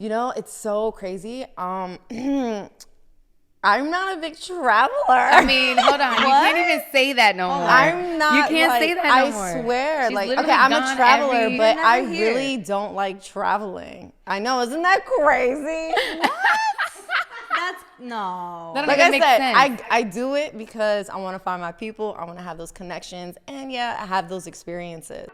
It's so crazy. I'm not a big traveler. I mean, hold on. You can't even say that no more. I'm not. You can't say that no more. I swear. She's Okay, I'm a traveler, but I here. really don't like traveling. I know, isn't that crazy? That's no. That don't Like even I make said, sense. I do it because I want to find my people. I want to have those connections, and I have those experiences.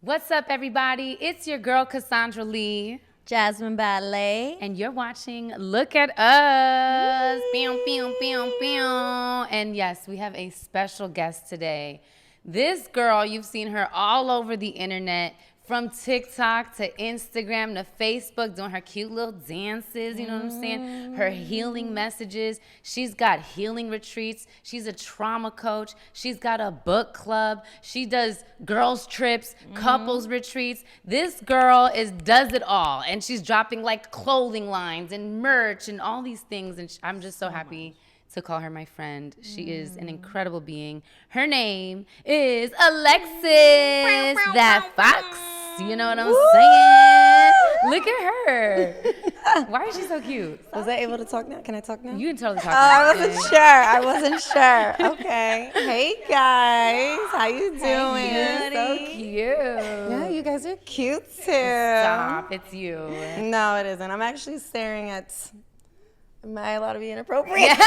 What's up, everybody? It's your girl, Kassandra Lee. Jasmine Balais. And you're watching Look at Us. Pew, pew, pew, pew. And yes, we have a special guest today. This girl, you've seen her all over the internet, from TikTok to Instagram to Facebook, doing her cute little dances, you know what I'm saying? Her healing messages. She's got healing retreats. She's a trauma coach. She's got a book club. She does girls trips, couples retreats. This girl does it all. And she's dropping like clothing lines and merch and all these things. And I'm just so happy to call her my friend. She is an incredible being. Her name is Alexis, that fox. You know what I'm saying? Look at her. Why is she so cute? Was I able to talk now? Can I talk now? You can totally talk. I wasn't sure. Okay. Hey guys, how you doing? So cute. Yeah, you guys are cute too. Stop, it's you. No, it isn't. I'm actually staring at. Am I allowed to be inappropriate?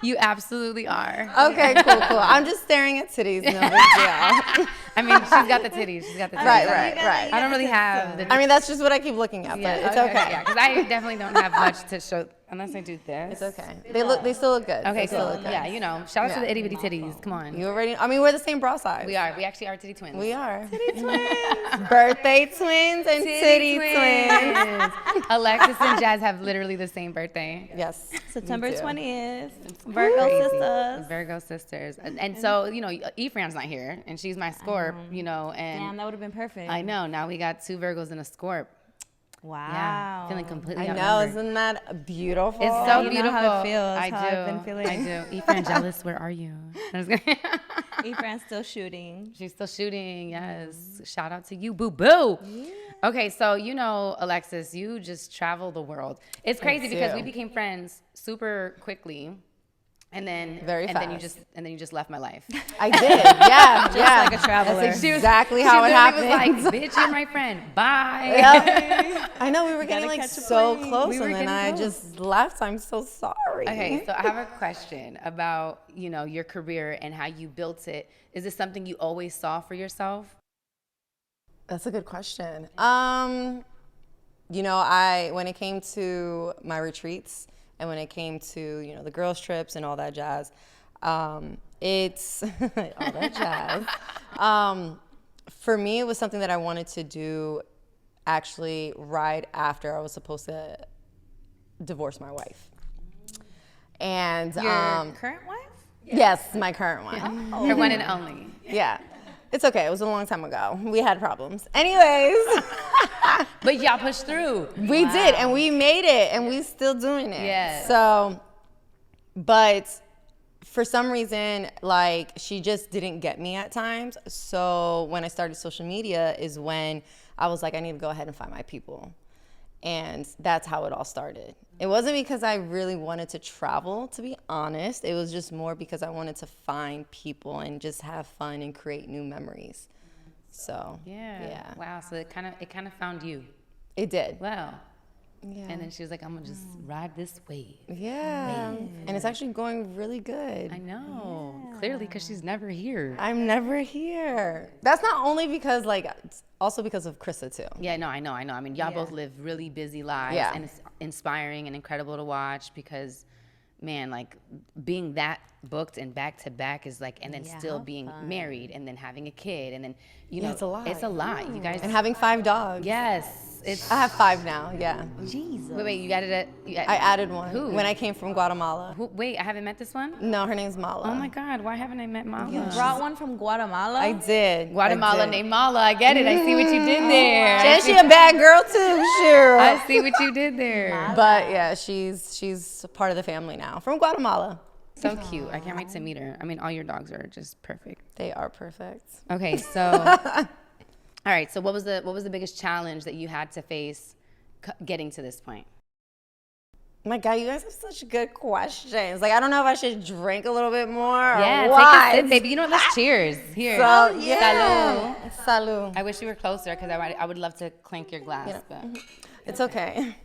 You absolutely are. Okay, cool. I'm just staring at titties. No big deal. I mean, she's got the titties. Right. I don't really have the. I mean, that's just what I keep looking at, but it's okay. Yeah, because I definitely don't have much to show unless I do this. It's okay. They still look good. Okay, They still cool. look good. Yeah, shout out to the itty bitty titties. Come on. You already. I mean, we're the same bra size. We are. We actually are titty twins. We are. Titty twins. Birthday twins and titty twins. Alexis and Jazz have literally the same birthday. Yes. September me too. 20th. Virgo Virgo sisters. Virgo sisters. And so, Efrang's not here, and she's my Scorp, and Damn, that would have been perfect. I know. Now we got two Virgos and a Scorp. Wow. Yeah, feeling completely I know. outnumbered. Isn't that beautiful? It's so You know beautiful. how it feels, I how do. I've been feeling. I do. Efrangeliz, where are you? Efran's still shooting. She's still shooting. Yes. Shout out to you, boo boo. Yeah. Okay, so Alexis, you just travel the world. It's crazy because we became friends super quickly. And then then you just left my life. I did. Yeah. Just like a traveler. That's exactly how it happened. She was like, bitch, you're my friend. Bye. Yep. I know we were getting like so plane. close, We were and then I getting close. just left. I'm so sorry. Okay, so I have a question about, your career and how you built it. Is this something you always saw for yourself? That's a good question. When it came to my retreats and when it came to, the girls trips and all that jazz, it's all that jazz. For me, it was something that I wanted to do actually right after I was supposed to divorce my wife. And Your current wife? yes, my current one. Oh. Her one and only. Yeah. It's okay. It was a long time ago. We had problems. Anyways. But y'all pushed through. We did, and we made it, and we still doing it. Yeah. So, but for some reason, like, she just didn't get me at times. So when I started social media is when I was like, I need to go ahead and find my people. And that's how it all started. It wasn't because I really wanted to travel, to be honest. It was just more because I wanted to find people and just have fun and create new memories. So, yeah. Wow, so it kind of found you. It did. Wow. Yeah. And then she was like, I'm going to just ride this wave. Yeah. And it's actually going really good. I know. Yeah. Clearly, because she's never here. I'm never here. That's not only because, it's also because of Krista, too. Yeah, no, I know. I mean, y'all both live really busy lives. Yeah. And it's inspiring and incredible to watch because, man, being that booked and back to back is and then still being married and then having a kid and then, it's a lot. It's a lot, you guys. And having 5 dogs. Yes. I have 5 now, yeah. Jesus. Wait, you added I added one. Who? When I came from Guatemala. Wait, I haven't met this one? No, her name's Mala. Oh my God, why haven't I met Mala? You brought one from Guatemala? I did. Guatemala named Mala. I get it. I see what you did there. And she a bad girl too, sure. I see what you did there. But yeah, she's part of the family now from Guatemala. So cute. I can't wait to meet her. I mean, all your dogs are just perfect. They are perfect. Okay, so all right. So what was the biggest challenge that you had to face getting to this point? My God, you guys have such good questions. Like, I don't know if I should drink a little bit more or Yeah, what. take a sip, baby. You know what? Let's cheers. Here. So, yeah. Salud. I wish you were closer because I would love to clink your glass, but It's okay.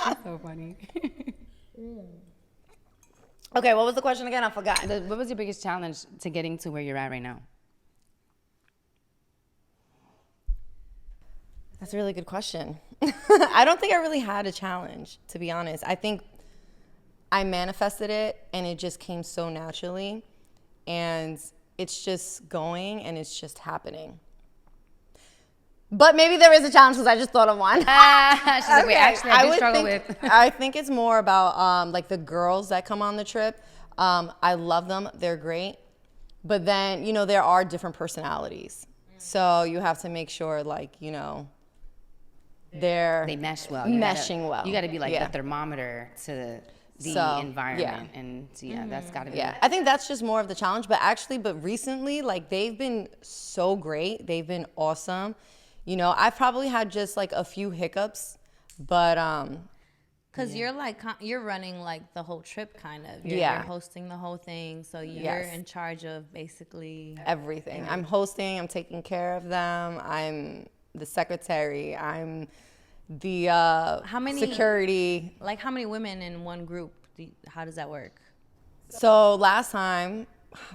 that's so funny. Okay, what was the question again? I forgot. What was your biggest challenge to getting to where you're at right now? That's a really good question. I don't think I really had a challenge, to be honest. I think I manifested it and it just came so naturally. And it's just going and it's just happening. But maybe there is a challenge because I just thought of one. She's like, wait, actually, I do struggle with. I think it's more about like the girls that come on the trip. I love them. They're great. But then, there are different personalities. So you have to make sure, like, they mesh well. Meshing well. You got to be like Yeah. the thermometer to the So, environment, and that's got to be. Yeah, I think that's just more of the challenge. But recently, like, they've been so great. They've been awesome. I've probably had just like a few hiccups, but Because you're running like the whole trip kind of. Yeah. You're hosting the whole thing. So you're Yes. in charge of basically. everything. I'm hosting. I'm taking care of them. I'm the secretary. I'm the How many- security. Like how many women in one group? How does that work? So last time,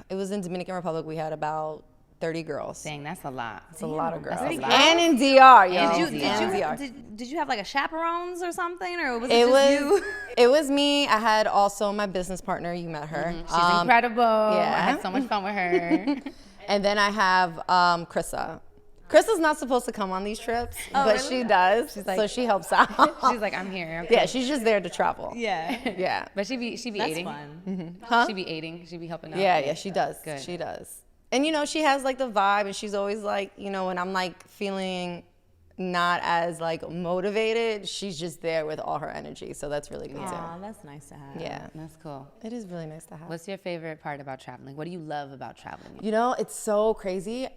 it was in Dominican Republic. We had about 30 girls. Dang, that's a lot. It's a lot of girls. That's a lot. And in DR, yo. And DR. Did you have like a chaperones or something, or was it, It just was you? it was me. I had also my business partner. You met her. She's incredible. yeah. I had so much fun with her. And then I have Krissa. Krissa's not supposed to come on these trips, but really? she does. So she helps out. She's like, I'm here. Okay. Yeah, she's just there to travel. Yeah. Yeah. But she be That's aiding. fun. Huh? She be aiding. She be helping out. Yeah, she does. Good. She does. And she has like the vibe, and she's always like, when I'm like feeling not as like motivated, she's just there with all her energy. So that's really good too. Aw, that's nice to have. Yeah. That's cool. It is really nice to have. What's your favorite part about traveling? What do you love about traveling? It's so crazy.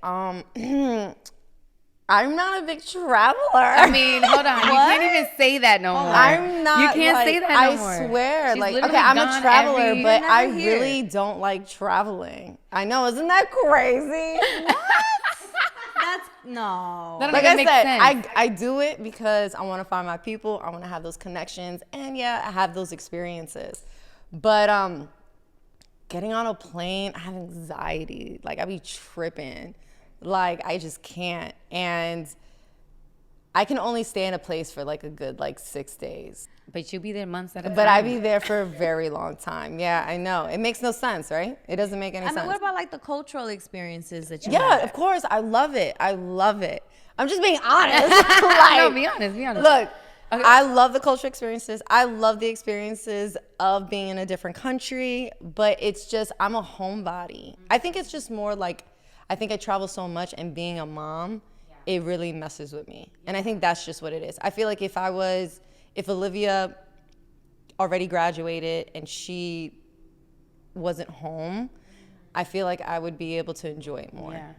I'm not a big traveler. I mean, hold on. You can't even say that no more. I'm not. You can't say that no more. I swear. She's like, literally okay, I'm a gone traveler, every- but You're I never here. really don't like traveling. I know, isn't that crazy? That's no. That don't Like even I make said, sense. I do it because I want to find my people. I want to have those connections, and yeah, I have those experiences. But getting on a plane, I have anxiety. Like, I be tripping. Like, I just can't. And I can only stay in a place for like a good 6 days. But you be there months at a time. But I be there for a very long time. Yeah, I know. It makes no sense, right? It doesn't make any I mean, sense. what about like the cultural experiences that you Yeah, had? of course. I love it. I love it. I'm just being honest. No, Like, be honest. Be honest. look, I love the cultural experiences. I love the experiences of being in a different country, but it's just, I'm a homebody. I think it's just more like, I think I travel so much, and being a mom, it really messes with me. And I think that's just what it is. I feel like if Olivia already graduated and she wasn't home, I feel like I would be able to enjoy it more. Yeah.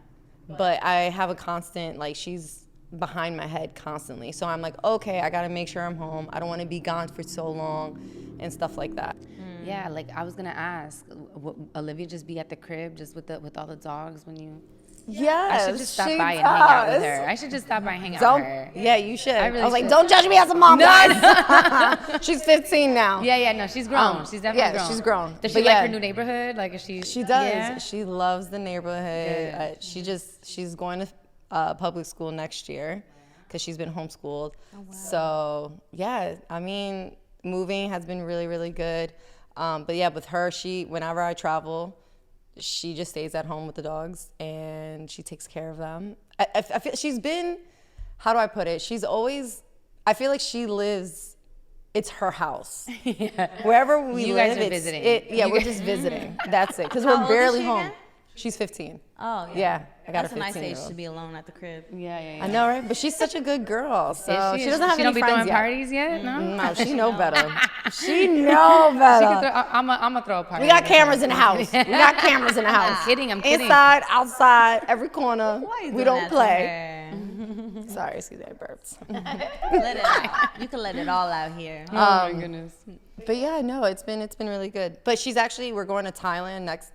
But I have a constant, she's behind my head constantly. So I'm like, okay, I gotta make sure I'm home. I don't wanna be gone for so long and stuff like that. Yeah, like I was gonna ask, Olivia just be at the crib just with all the dogs when you? Yes, I should just stop she by and hang out with does. her. I should just stop by and hang out with her. Yeah, you should. I, really was like, should. don't judge me as a mom, guys. She's 15 now. Yeah, no, she's grown. She's definitely grown. Yeah, she's grown. Does she But like yeah. her new neighborhood? Like, is she? She does. Yeah? She loves the neighborhood. She's going to public school next year because she's been homeschooled. Oh, wow. So yeah, I mean, moving has been really, really good. But yeah, with her, whenever I travel, she just stays at home with the dogs and she takes care of them. I feel she's been, how do I put it? She's always, I feel like she lives, it's her house. Yeah. Wherever we You live, guys are visiting. we're just visiting. That's it. Because How we're old is barely she home. again? She's 15. Oh, yeah. Yeah, I got That's a a nice 15-year-old. age to be alone at the crib. Yeah. I know, right? But she's such a good girl. So Is she doesn't have she any don't be friends throwing yet. parties yet? No. No, she know better. She know better. I'm gonna throw a party. We got cameras in the house. We got cameras in the house. I'm kidding. Inside, outside, every corner. Why you We doing don't that to play. her? Sorry, excuse me, I burped. Let it out. You can let it all out here. Oh my goodness. But yeah, no, it's been really good. But we're going to Thailand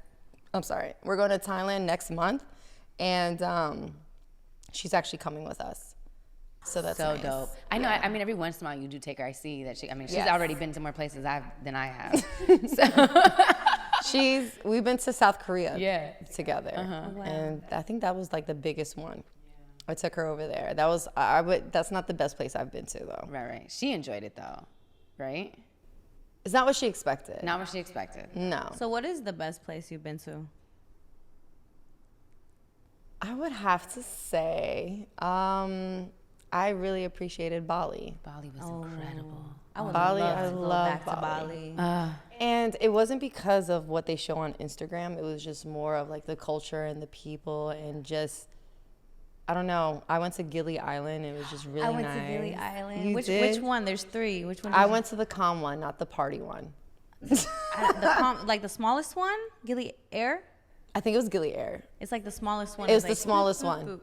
we're going to Thailand next month, and she's actually coming with us. So that's So nice. dope. I know. I mean, every once in a while you do take her. I see that she's Yes. already been to more places than I have. We've been to South Korea together, Uh-huh. and I think that was like the biggest one. I took her over there. That's not the best place I've been to though. Right. She enjoyed it though, right? It's not what she expected. Not what she expected. No. So what is the best place you've been to? I would have to say, I really appreciated Bali. Bali was incredible. I would Bali, love I to go love back to Bali. Bali. And it wasn't because of what they show on Instagram. It was just more of like the culture and the people and just, I don't know. I went to Gili Island. It was just really nice. I went to Gili Island. You Which did? one? There's 3. Which one? I went to the calm one, not the party one. Like the smallest one? Gili Air? I think it was Gili Air. It's like the smallest one. It was It's the like, smallest one.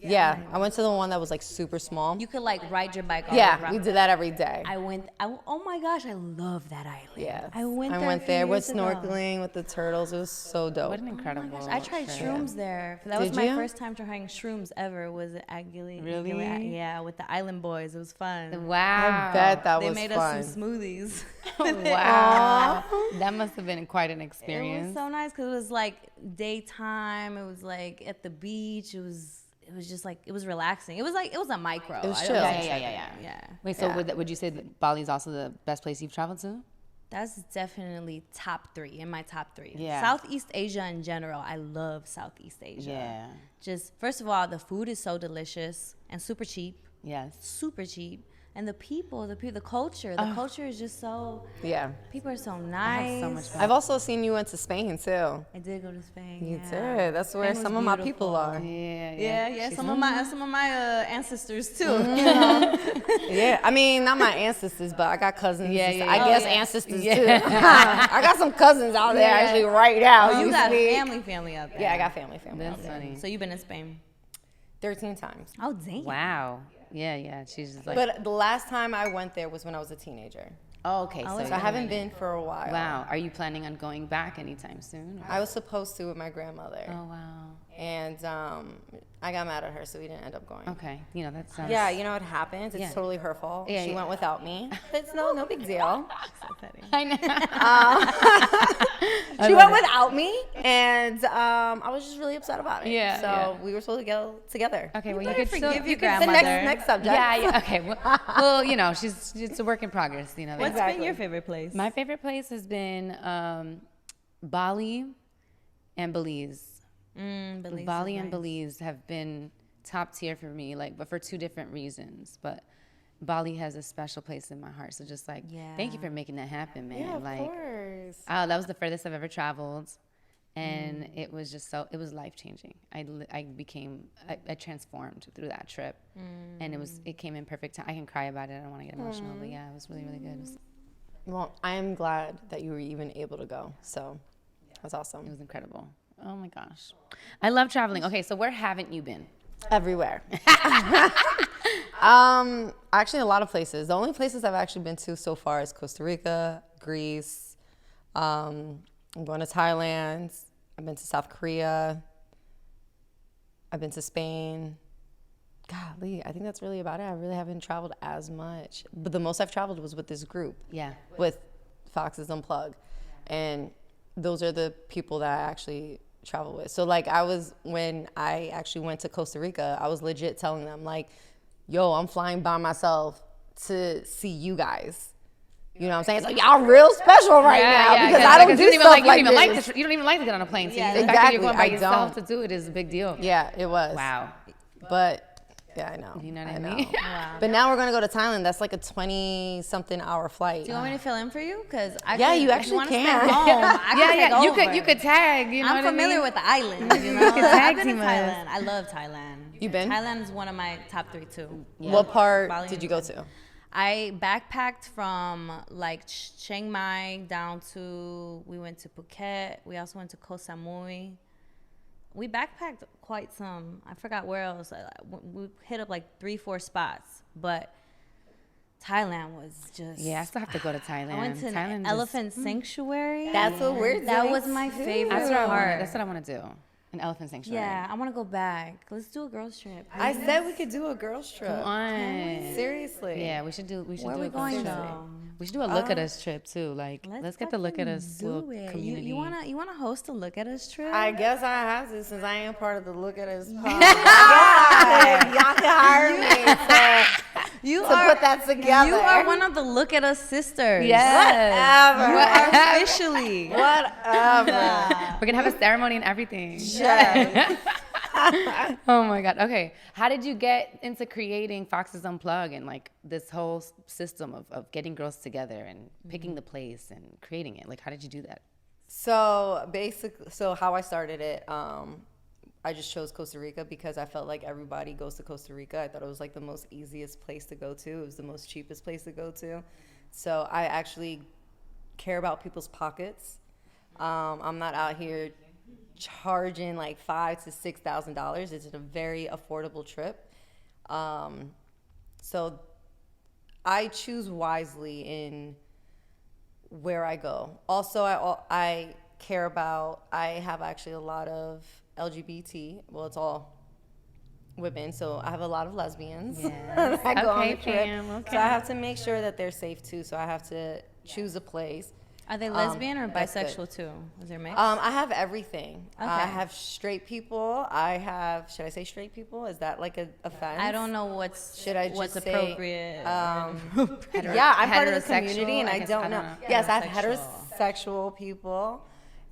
Yeah, I went to the one that was like super small. You could like ride your bike all Yeah, around. we did that every day. Oh my gosh, I love that island. Yeah, I went there. went a few there, went years ago. snorkeling with the turtles. It was so dope. What an incredible. I tried trip. shrooms there. That was Did my you? first time trying shrooms ever. Was at Gili? Really? Yeah, with the Island Boys. It was fun. Wow. I bet that They was made fun. us some smoothies. Wow. That must have been quite an It experience. was so nice because it was like daytime. It was like at the beach. It was just like it was relaxing. It was a micro. It was I chill. wasn't Yeah. tripping. Yeah. Wait, so Yeah. would you say that Bali is also the best place you've traveled to? That's definitely top 3 in my top 3. Yeah. Southeast Asia in general. I love Southeast Asia. Yeah. Just first of all, the food is so delicious and super cheap. Yes. Super cheap. And the people, the culture is just so. Yeah. People are so I nice. had so much fun. I've also seen you went to Spain too. I did go to Spain. You yeah. did. That's where Spain was some of my beautiful. people are. Yeah. Some of my ancestors too. Yeah, I mean, not my ancestors, but I got cousins. Yeah, and yeah, stuff. yeah. I guess yeah. ancestors too. I got some cousins out there actually right now. You got see? family out there. Yeah, I got family That's out there. funny. So you've been in Spain? 13 times. Oh damn. Wow. Yeah. She's just like. But the last time I went there was when I was a teenager. Oh, okay. Oh, So So I haven't been for a while. Wow. Are you planning on going back anytime soon? I was supposed to with my grandmother. Oh wow. And I got mad at her, so we didn't end up going. Okay. That sounds. Yeah, you know what happens? It's Yeah. totally her fault. Yeah, she yeah. went without me. It's no big deal. So petty. I know. She went without me, and I was just really upset about it. Yeah, So yeah. we were supposed to go together. Okay. Well, you better could still. forgive You your could. The grandmother. next subject. Yeah. Okay. Well, it's a work in progress. What's been Exactly. your favorite place? My favorite place has been Bali and Belize. Belize Bali is and nice. Belize have been top tier for me, but for 2 different reasons. But Bali has a special place in my heart. So just thank you for making that happen, man. Yeah, of course. That was the furthest I've ever traveled. And it was just it was life-changing. I transformed through that trip. And it came in perfect time. I can cry about it. I don't want to get emotional, but yeah, it was really, really good. Well, I am glad that you were even able to go. So that's It awesome. was incredible. Oh my gosh. I love traveling. Okay, so where haven't you been? Everywhere. Actually, a lot of places. The only places I've actually been to so far is Costa Rica, Greece. I'm going to Thailand. I've been to South Korea. I've been to Spain. Golly, I think that's really about it. I really haven't traveled as much. But the most I've traveled was with this group. Yeah. With Foxes Unplug. And those are the people that I actually travel with. So when I actually went to Costa Rica, I was legit telling them yo, I'm flying by myself to see you guys. You know what I'm saying? It's like, y'all real special right now because I don't do you stuff like don't even this. you don't even like to get on a plane. So Yeah, the fact that you're exactly. going by I yourself don't. to do it is a big deal. Yeah, it was. Wow. But Yeah, I know. You know what I know. mean? Wow. But now we're gonna go to Thailand. That's like a 20-something hour flight. Do you want me to fill in for you? Because Yeah, you actually wanna can. Stay home, I can take yeah. over. You could tag. You know I'm what familiar I mean? with the island. You know, can I've tag been to team us. Thailand. I love Thailand. You been? Thailand is one of my top 3 too. What part Bali did and you go Thailand. to? I backpacked from like Chiang Mai down to, we went to Phuket. We also went to Koh Samui. We backpacked quite some. I forgot where else. We hit up like 3-4 spots, but Thailand was just. Yeah, I still have to go to Thailand. I went to Thailand an is- elephant sanctuary. That's what we're doing. That was my favorite part. That's what I want to do. An elephant sanctuary. Yeah, I want to go back. Let's do a girls trip. I said we could do a girls trip. Come on. Seriously. Yeah, we should do. We should Where do are we a going girls trip. though? We should do a look at us trip too. Like, let's get the look at fucking us do little it. community. You wanna host a look at us trip? I guess I have to since I am part of the Look at Us pod. Y'all can hire me to put that together. You are one of the look at us sisters. Yes. Whatever. You are officially. Whatever. We're gonna have a ceremony and everything. Yes. Oh my god. Okay. How did you get into creating Foxes Unplug and like this whole system of getting girls together and picking the place and creating it? Like, how did you do that? So basically, how I started it, I just chose Costa Rica because I felt like everybody goes to Costa Rica. I thought it was like the most easiest place to go to. It was the most cheapest place to go to. So I actually care about people's pockets. I'm not out here charging like $5,000 to $6,000. It's a very affordable trip. So I choose wisely in where I go. Also, I care about, I have actually a lot of LGBT, well, it's all women, so I have a lot of lesbians that go on the trip. Okay. So I have to make sure that they're safe too, so I have to choose a place. Are they lesbian or that's good. bisexual too? Is there a mix? I have everything. I Okay. have straight people. I have, should I say straight people? Is that like a offense? I don't know what's Should I just what's say, appropriate. Yeah, I'm part of the community, and Heterosexual? I I guess, don't I know. don't know. Yes, I have Heterosexual. heterosexual people,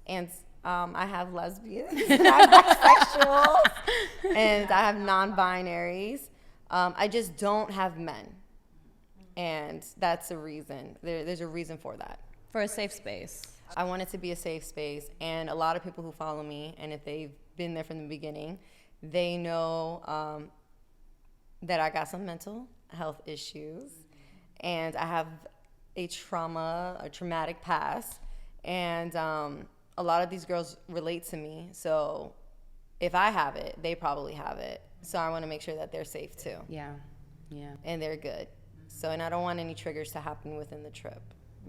and I have lesbians, and I have bisexuals, and I have non-binaries. I just don't have men, and that's a reason. There's a reason for that. For a safe space. I want it to be a safe space, and a lot of people who follow me, and if they've been there from the beginning, they know that I got some mental health issues, and I have a traumatic past, and a lot of these girls relate to me. So if I have it, they probably have it. So I want to make sure that they're safe too, Yeah. Yeah. and they're good. So, and I don't want any triggers to happen within the trip.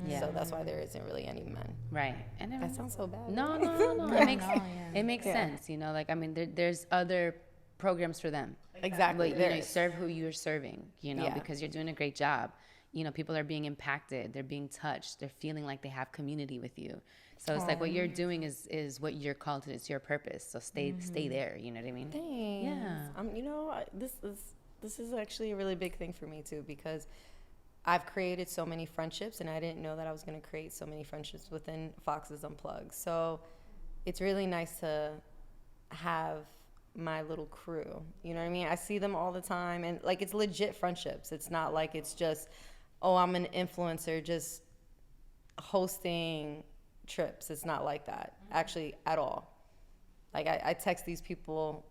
Yeah. So that's why there isn't really any men. Right. And That sounds so bad. No. It makes sense. You know, like, I mean, there's other programs for them. Exactly. But, There you is. serve who you're serving, you know, Yeah. because you're doing a great job. You know, people are being impacted. They're being touched. They're feeling like they have community with you. So it's like what you're doing is what you're called to. It's your purpose. So stay there. You know what I mean? Thanks. Yeah. You know, this is actually a really big thing for me too, because I've created so many friendships, and I didn't know that I was going to create so many friendships within Foxes Unplug. So it's really nice to have my little crew. You know what I mean? I see them all the time, and like it's legit friendships. It's not like it's just, oh, I'm an influencer just hosting trips. It's not like that, actually, at all. Like I text these people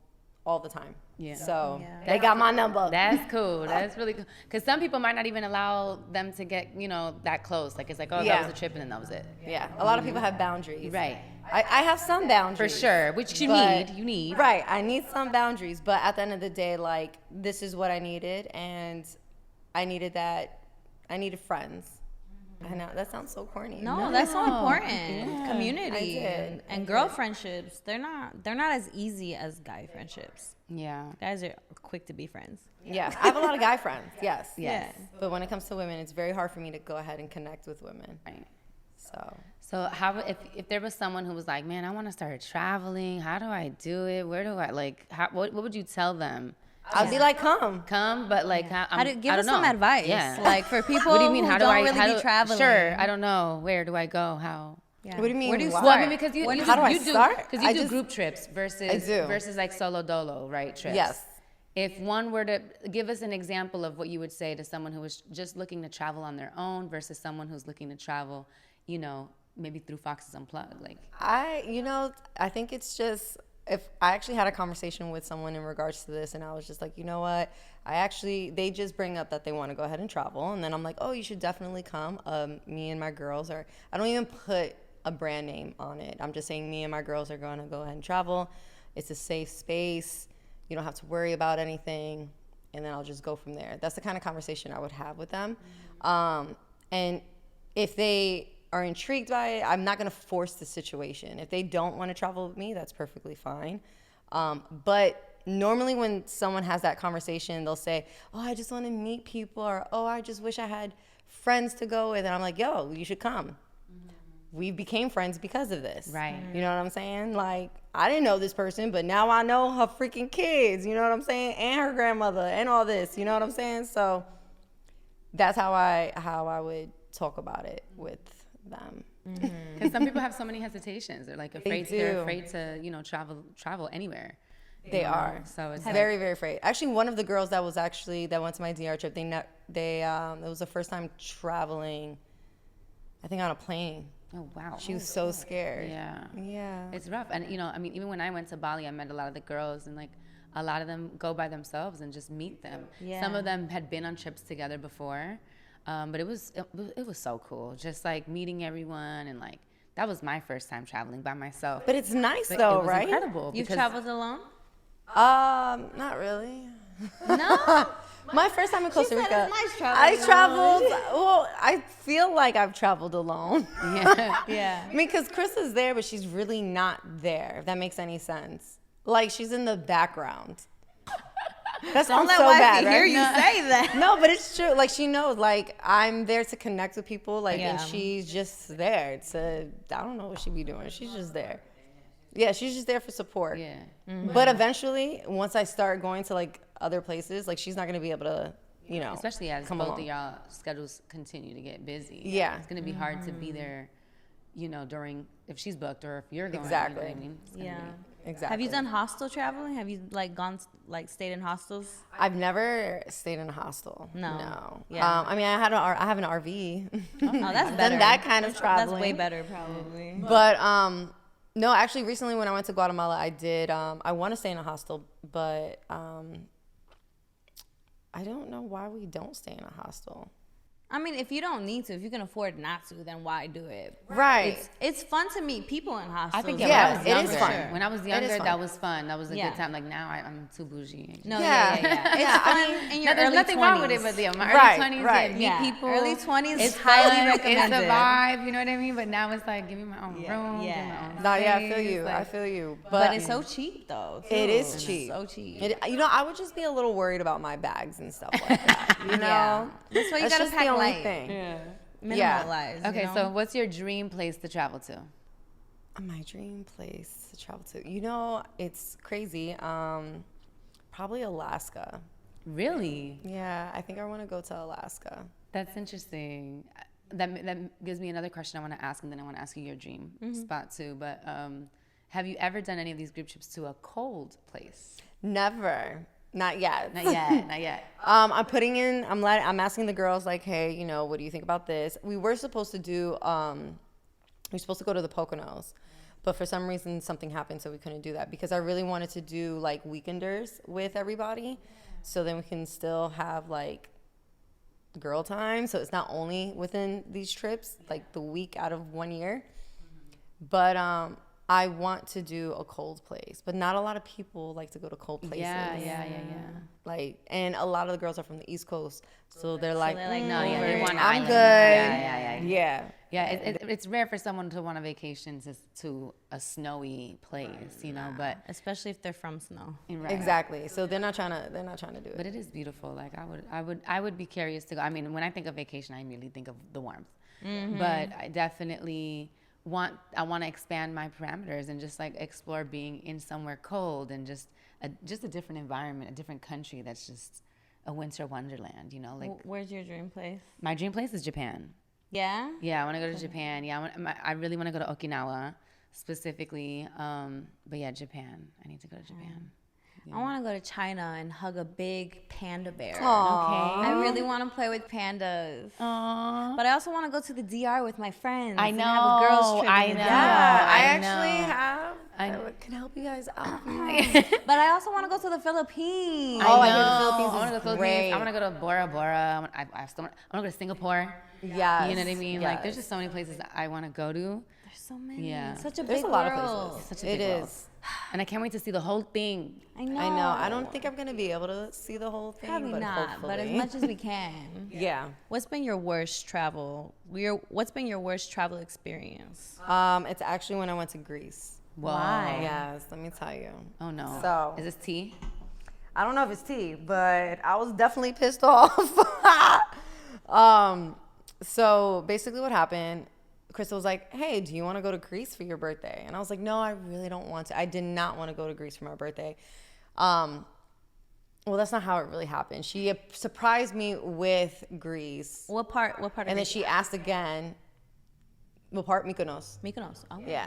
all the time. Yeah. So Yeah. they got my number. That's cool. That's really cool. Because some people might not even allow them to get, you know, that close. Like, it's like, oh, Yeah. that was a trip, and then that was it. Yeah, a lot of people have boundaries. Right. I have some For boundaries. sure. Which you but- need. Right, I need some boundaries, but at the end of the day, like, this is what I needed, and I needed friends. I know, that sounds so corny. No, that's so important. I Community did. and girl friendships. They're not as easy as guy friendships. Yeah. Guys are quick to be friends. Yeah, I have a lot of guy friends, yes. Yes. But when it comes to women, it's very hard for me to go ahead and connect with women. Right. So, how if there was someone who was like, man, I want to start traveling. How do I do it? Where do I what would you tell them? I'll be like, come. Come, but like, How do give I us don't some know. advice? Yeah. Like for people What do you mean? who How do don't I really be traveling. Sure, I don't know. Where do I go? How? Yeah. What do you mean? Where do you why? Well, I start? mean, because How do I you do start? because you I do just- group trips I do. versus like solo dolo, right? Trips. Yes. If one were to give us an example of what you would say to someone who was just looking to travel on their own versus someone who's looking to travel, maybe through Foxes Unplug, like. I think it's just, if I actually had a conversation with someone in regards to this, and I was just like, you know what, they just bring up that they want to go ahead and travel, and then I'm like, oh, you should definitely come. Me and my girls I don't even put a brand name on it. I'm just saying me and my girls are going to go ahead and travel. It's a safe space. You don't have to worry about anything, and then I'll just go from there. That's the kind of conversation I would have with them. And if they are intrigued by it, I'm not going to force the situation. If they don't want to travel with me, that's perfectly fine. But normally when someone has that conversation, they'll say, oh, I just want to meet people, or, oh, I just wish I had friends to go with. And I'm like, yo, you should come. We became friends because of this. Right. You know what I'm saying? Like, I didn't know this person, but now I know her freaking kids, you know what I'm saying? And her grandmother and all this, you know what I'm saying? So that's how I would talk about it with them. Because some people have so many hesitations. They're like afraid. They're afraid to, travel anywhere. They are. So it's very, very afraid. Actually, one of the girls that went to my DR trip, it was the first time traveling, I think, on a plane. Oh, wow. She was so scared. Yeah. Yeah. It's rough. And, even when I went to Bali, I met a lot of the girls, and like a lot of them go by themselves and just meet them. Yeah. Some of them had been on trips together before, but it was so cool. Just like meeting everyone, and like that was my first time traveling by myself. But it's nice But though, it was right? incredible. You've because- traveled alone? Not really. No. My first time in Costa said Rica, it's nice traveling I traveled. Well, I feel like I've traveled alone. Yeah. Yeah. I mean, because Chris is there, but she's really not there, if that makes any sense. Like, she's in the background. That sounds so bad, right? hear you say that. No, but it's true. Like, she knows, like, I'm there to connect with people, like, and Yeah. she's just there I don't know what she be doing. She's just there. Yeah, she's just there for support. Yeah. But eventually, once I start going to, like, other places, like, she's not going to be able to, Especially as come both along. of y'all schedules continue to get busy. Yeah. It's going to be hard to be there, during, if she's booked or if you're going. Exactly. You know what I mean? It's gonna Yeah. Exactly. Have you done hostel traveling? Have you stayed in hostels? I've never stayed in a hostel. No. Yeah. Yeah. I mean, I have an RV. Oh, that's I've better. done that kind of traveling. That's way better, probably. But no, actually, recently when I went to Guatemala, I did. I want to stay in a hostel, but I don't know why we don't stay in a hostel. I mean, if you don't need to, if you can afford not to, then why do it? Right. It's fun to meet people in hostels. I think Yeah, when I was it is younger, fun. when I was It is younger, fun. that was fun. That was a Yeah. good time. Like now, I'm too bougie. No, Yeah. yeah. It's Yeah, I fun mean, in your There's early nothing 20s. wrong with it, but yeah, my Right, early 20s, right. meet Yeah. people. Early 20s, it's highly fun, recommended. It's a vibe, you know what I mean? But now it's like, give me my own Yeah, room, yeah. give me my own No, yeah, I feel space, you. I like- feel you. But it's so cheap, though. It too. is It's cheap. So cheap. I would just be a little worried about my bags and stuff like that. You know, Yeah. That's why you gotta just pack the only light. thing. Minimalize. Okay, you know? so what's your dream place to travel to? My dream place to travel to. It's crazy. Probably Alaska. Really? Yeah, I think I want to go to Alaska. That's interesting. That gives me another question I want to ask, and then I want to ask you your dream spot too. But have you ever done any of these group trips to a cold place? Never. Not yet. Not yet. Not yet. I'm asking the girls, like, hey, what do you think about this? We were supposed to do, we were supposed to go to the Poconos, but for some reason something happened, so we couldn't do that, because I really wanted to do like weekenders with everybody, so then we can still have like girl time, so it's not only within these trips, like the week out of 1 year. But I want to do a cold place, but not a lot of people like to go to cold places. Yeah. Like, and a lot of the girls are from the East Coast, so they're like, No, yeah, they want I'm island. good. Yeah. Yeah. It's rare for someone to want a vacation to a snowy place, but Especially if they're from snow. right. Exactly. So they're not trying to do it. But it is beautiful. Like I would be curious to go. I mean, when I think of vacation, I immediately think of the warmth. But I definitely want to expand my parameters and just like explore being in somewhere cold and just a different environment, a different country that's just a winter wonderland. Like Where's your dream place? my dream place is Japan. Yeah? Yeah, I want to go to Japan. Yeah, I really want to go to Okinawa specifically. But yeah, Japan. I need to go to Japan. I want to go to China and hug a big panda bear. Aw. I really want to play with pandas. Aww. But I also want to go to the DR with my friends. I And have a girls trip know. in the DR. Yeah, I I actually know. have. I I can help you guys out. But I also want to go to the Philippines. Oh, I know. hear the Philippines I want to is go to the great. Philippines. I want to go to Bora Bora. I want to go to Singapore. Yes. You know what I mean? Like, there's yes. just so many places that I want to go to. There's so many. Yeah. Such a There's big a lot of world. places. Such a It big world. is. And I can't wait to see the whole thing. I know. I know. I don't think I'm gonna be able to see the whole thing, Probably but not, hopefully. but as much as we can. Yeah. What's been your worst travel? What's been your worst travel experience? It's actually when I went to Greece. Whoa. Why? Yes, let me tell you. Oh no. So- Is this tea? I don't know if it's tea, but I was definitely pissed off. So basically what happened, Crystal was like, hey, do you want to go to Greece for your birthday? And I was like, no, I really don't want to. I did not want to go to Greece for my birthday. Well, that's not how it really happened. She surprised me with Greece. What part? What part of And then Greece? she asked again, what part? Mykonos. Mykonos. Oh. Yeah.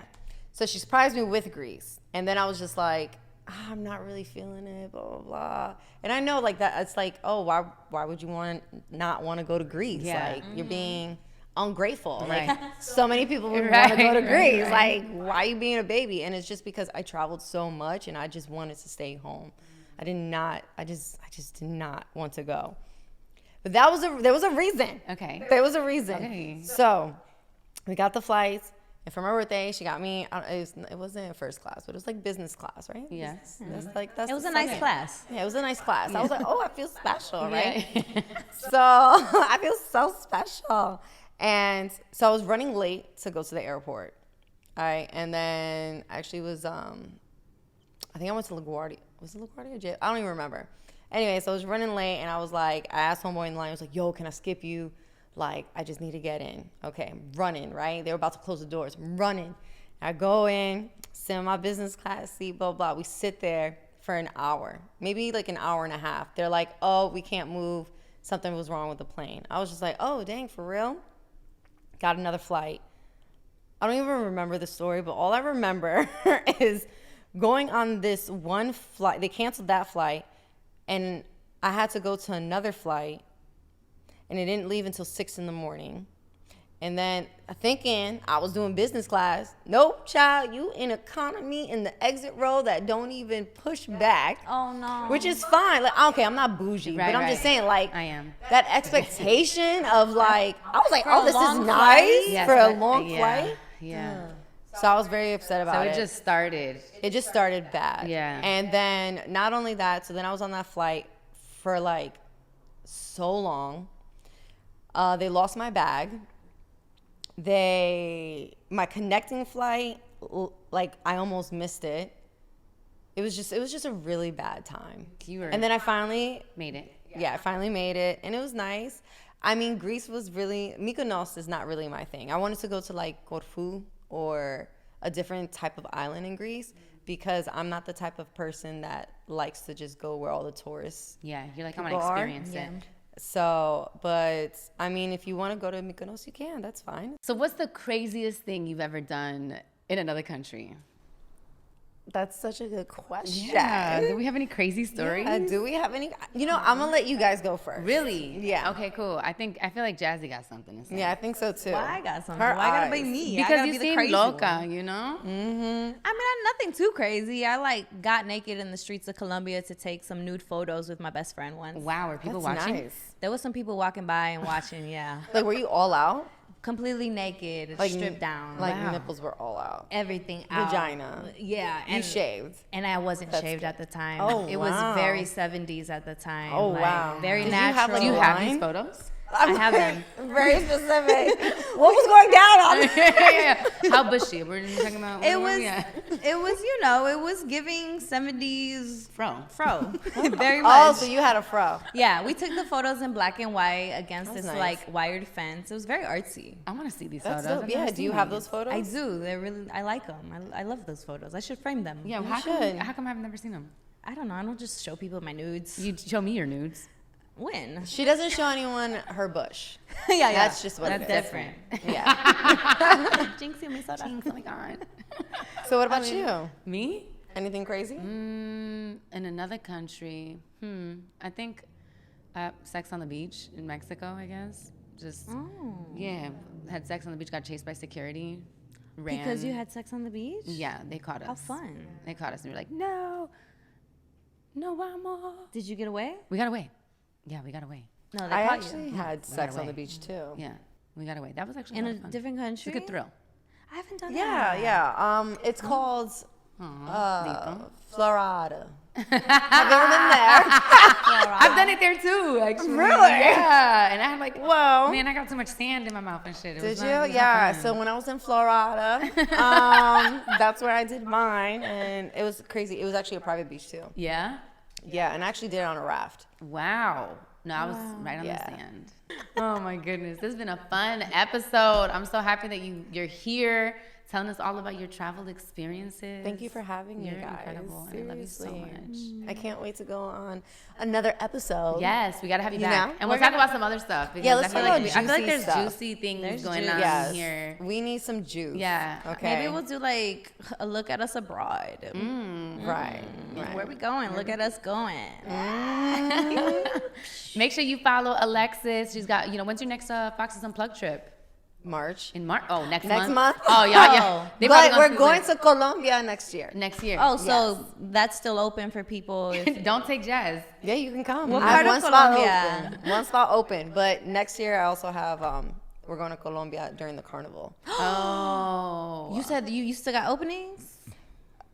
So she surprised me with Greece. And then I was just like, I'm not really feeling it, blah, blah, blah. And I know like that, it's like, oh, why would you not want to go to Greece? Yeah. Like you're being ungrateful. Right. Like so many people would Right, want to go to right, Greece. right. Like, why are you being a baby? And it's just because I traveled so much and I just wanted to stay home. I just did not want to go. But there was a reason. Okay. There was a reason. Okay. So we got the flights. And for my birthday, she got me. It wasn't first class, but it was like business class, right? Yes. That's It was the a nice second. class. Yeah, it was a nice class. I was like, oh, I feel special, right? Yeah. So I feel so special. And so I was running late to go to the airport. All right, and then actually was I think I went to LaGuardia. Was it LaGuardia or J? I don't even remember. Anyway, so I was running late, and I was like, I asked homeboy in the line. I was like, yo, can I skip you? Like, I just need to get in. Okay, I'm running, right? They were about to close the doors. I'm running. I go in, sit in my business class seat, blah, blah. We sit there for an hour, maybe like an hour and a half. They're like, oh, we can't move. Something was wrong with the plane. I was just like, oh, dang, for real? Got another flight. I don't even remember the story, but all I remember is going on this one flight. They canceled that flight, and I had to go to another flight. And it didn't leave until 6 a.m. And then thinking I was doing business class. Nope, child, you in economy in the exit row that don't even push back. Oh no. Which is fine. Like, okay, I'm not bougie, Right, but I'm right. just saying, like, I am. that expectation of like, I was like, For oh, a this is long nice flight? Yes, for a but- long yeah, flight. Yeah. So I was very upset So about it just started. It just started bad. Yeah. And then not only that, so then I was on that flight for like so long. They lost my bag. My connecting flight, like I almost missed it. It was just a really bad time. And then I finally Made it. I finally made it, and it was nice. I mean, Greece was really, Mykonos is not really my thing. I wanted to go to like Corfu or a different type of island in Greece because I'm not the type of person that likes to just go where all the tourists. Yeah. You're like, I want to People are? experience it. So, but I mean, if you want to go to Mykonos, you can. That's fine. So what's the craziest thing you've ever done in another country? That's such a good question. Yeah. Do we have any crazy stories? Do we have any? You know, I'm gonna let you guys go first. Really? Yeah. Okay, cool. I feel like Jazzy got something to say. Yeah, I think so too. Why I got something? Her Why gotta eyes. be me? I Because gotta you be the seem crazy loca, one. you know? I mean, I'm nothing too crazy. I like got naked in the streets of Colombia to take some nude photos with my best friend once. Wow, are people That's watching? nice. There was some people walking by and watching. Yeah, Like, were you all out? completely naked, Like stripped down, Like Wow. nipples were all out. everything out. Vagina. Yeah, You and shaved. and I wasn't That's shaved good. at the time. Oh, it wow. was very 70s at the time. Oh, like, wow. very Did you have, natural. like, Do you a have line? these photos? I have them. Very specific. What was going down on yeah. How bushy? We're talking about. It was, Yeah. it was giving 70s Fro. very much. Oh, so you had a fro. Yeah, we took the photos in black and white against That's this nice. like wired fence. It was very artsy. I want to see these That's photos. dope. I've Yeah. never Do you seen have these. those photos? I do. They're really. I like them. I love those photos. I should frame them. Yeah, You how should. come I've never seen them? I don't know. I don't just show people my nudes. You show me your nudes. When? She doesn't show anyone her bush. yeah. That's just what That's it is. different. Yeah. Jinx, you me soda. Jinx, oh my god. So what about you? Me? Anything crazy? In another country, I think sex on the beach in Mexico, I guess. Just, yeah, had sex on the beach, got chased by security. Ran. Because you had sex on the beach? Yeah, they caught us. How fun. They caught us and we were like, no, vamos. Did you get away? We got away. Yeah, we got away. No, they I caught actually you. had sex on away. the beach too. Yeah, we got away. That was actually In a a lot of fun. different It's a country? good thrill. I haven't done Yeah, that. yeah. It's called Dito. Florida. Have you ever been there? I've done it there too, actually. Really? Yeah. And I had like, Whoa. man, I got too much sand in my mouth and shit. It Did was you? not- it was not Yeah. fun. So when I was in Florida, that's where I did mine, and it was crazy. It was actually a private beach too. Yeah? Yeah, and I actually did it on a raft. Wow. No, I was right on Yeah. the sand. Oh my goodness. This has been a fun episode. I'm so happy that you're here telling us all about your travel experiences. Thank you for having me, You're guys. incredible. And I love you so Seriously. much. I can't wait to go on another episode. Yes, we gotta have you You back, know? and we'll We're talk gonna- about some other stuff. Because Yeah, let's I feel talk like about I feel like juicy there's stuff. juicy things There's going juice. on Yes. here. We need some juice. Yeah. Okay. Maybe we'll do like a look at us abroad. Right. Where we going? Look at us going. Make sure you follow Alexis. She's got, when's your next Foxes Unplug trip? March. In March? Oh, next Next month? month? Oh, yeah. They probably But gonna we're scoot going it to Colombia next year. next year. Oh, so that's still open for people. If, Don't take Jazz. Yeah, you can come. What I have part of one spot Colombia? open. One spot open. But next year I also have we're going to Colombia during the carnival. Oh. you said you still got openings?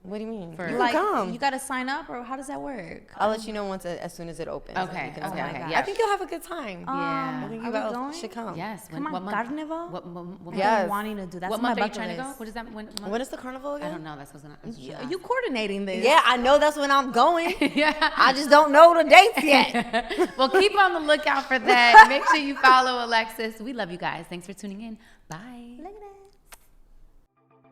What do you mean? For- You Like can come. you got to sign up, or how does that work? I'll let you know as soon as it opens. Okay, You can okay, sign okay, up. yeah. I think you'll have a good time. Yeah. I think Are you we guys going? should come. Yes. Come on, what month? Carnival? What month? Yeah. Yes. I'm wanting to do. That's What my month are you bucket trying to go? list. What is that? When When is the carnival I again? don't know. That's what's gonna. You coordinating this? Yeah, I know that's when I'm going. Yeah. I just don't know the dates yet. Well, keep on the lookout for that. Make sure you follow Alexis. We love you guys. Thanks for tuning in. Bye. Look at that.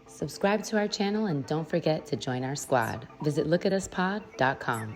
Subscribe to our channel and don't forget to join our squad. Visit lookatuspod.com.